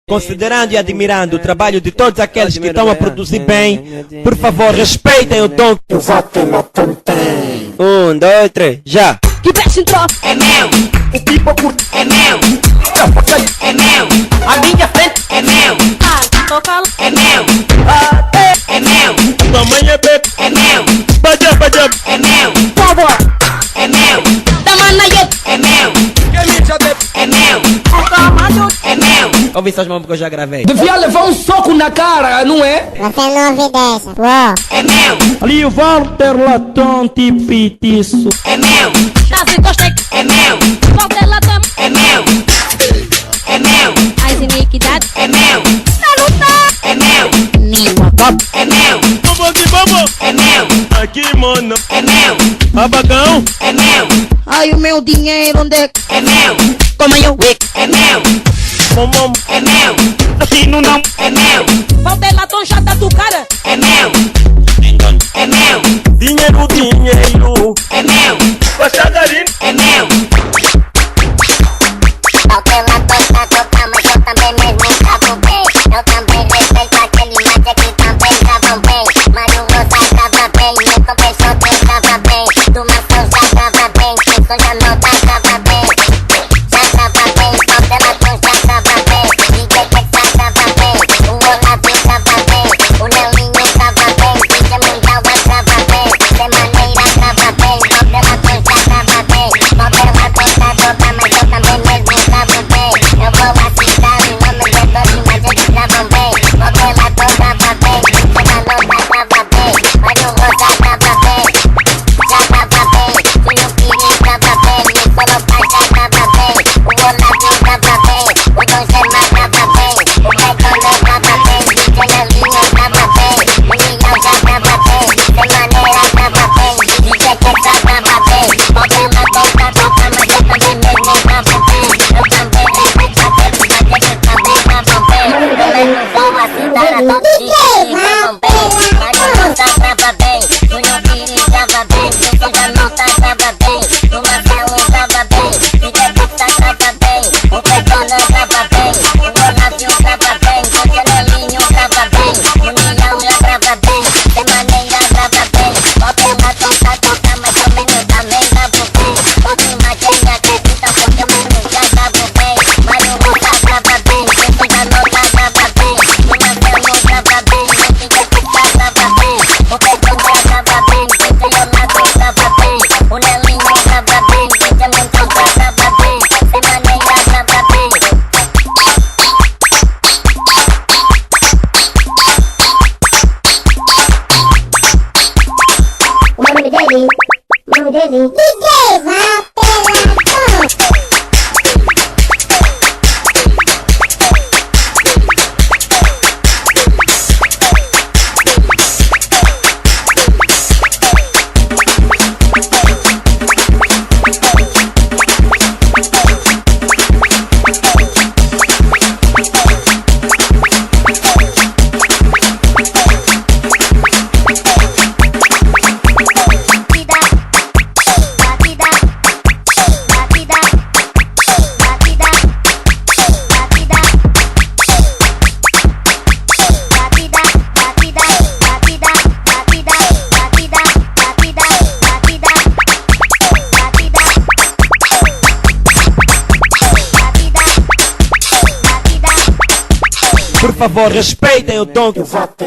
Considerando e admirando o trabalho de todos aqueles que estão a produzir bem, por favor, respeitem o tom que o voto tem. 1, 2, 3, já! Que peça entrou? É meu. O pipo curto É meu. É meu. a minha frente É meu. tocá-lo É meu. É meu. Tua mãe é bebê, É meu. badá, badá. É meu. por favor É meu. da manaieta É meu. É meu. o camado É meu. Ouve essas mãos que eu já gravei. Devia levar um soco na cara, não é? Você não ouve dessa. Uou. É meu. Ali o Walter Latonte Pitiço. É meu. já se encostei É meu. volta lá tamo É meu. É meu. as iniquidades É meu. na luta É meu. minha copa É meu. Vamos que vamos! É meu. Aqui, mano. É meu. Abacão. É meu. ai o meu dinheiro onde é que É meu. como eu É meu. Mamão. É meu. Aqui não não. É meu. volta lá tão chata do cara É meu. É meu. Dinheiro, dinheiro. É meu. Passagarino. É meu. Altela toca, toca, mas eu também mesmo tava bem. Eu também respeito aquele mate que também tava bem. Mário Rosa tava bem, Milton Peixoto tava bem. Do Mação já tava bem, Cleiton já não tava bem. Já tava bem, Altela já tava bem. DJ Texas tava bem, o Olavo tava bem. O Nelinho tava bem, DJ Mundial tava bem. De maneira tava bem, Altela já tava bem. Altela toca, mas eu também mesmo tava bem. Eu vou acitar o nome de todos, mas eles estavam bem. Altela tava bem, Ela não tava bem. Mário Rosa tava bem, já tava bem. Filho Piri tava bem, Nicolau Paz já tava bem. O Olavo tava bem, o Dom Germa tava bem. O Caetano tava bem, DJ Nelinho tava bem. O Miguel já tava bem, de maneira tava bem. DJ Texas tava bem, Altela toca, mas eu também mesmo tava bem. Eu também respeito aqueles que também tavam bem. Eu mesmo vou acitar a todos os que tavam bem. Mário Rosa tava bem, Júnior Piri tava bem. Milton já não tava bem, o Marcelo tava bem. DJ Texas tava bem, o Caetano tava bem. O Olavo tava bem, o Nelinho tava bem. O Milhão já tava bem, de maneira tava bem. Altela toca, mas eu mesmo também tava bem. Outra quem acredita porque eu mesmo já tava bem. Mário Rosa tava bem, Cleiton já não tava bem. O Marcelo tava bem, o DJ Texas tava bem. O Caetano tava bem, DJ Olavo tava bem. O Nelinho tava bem, DJ Mundial tava bem. De maneira tava bem. O nome dele, DJ Vapelador. Por favor, respeitem o tom que o voto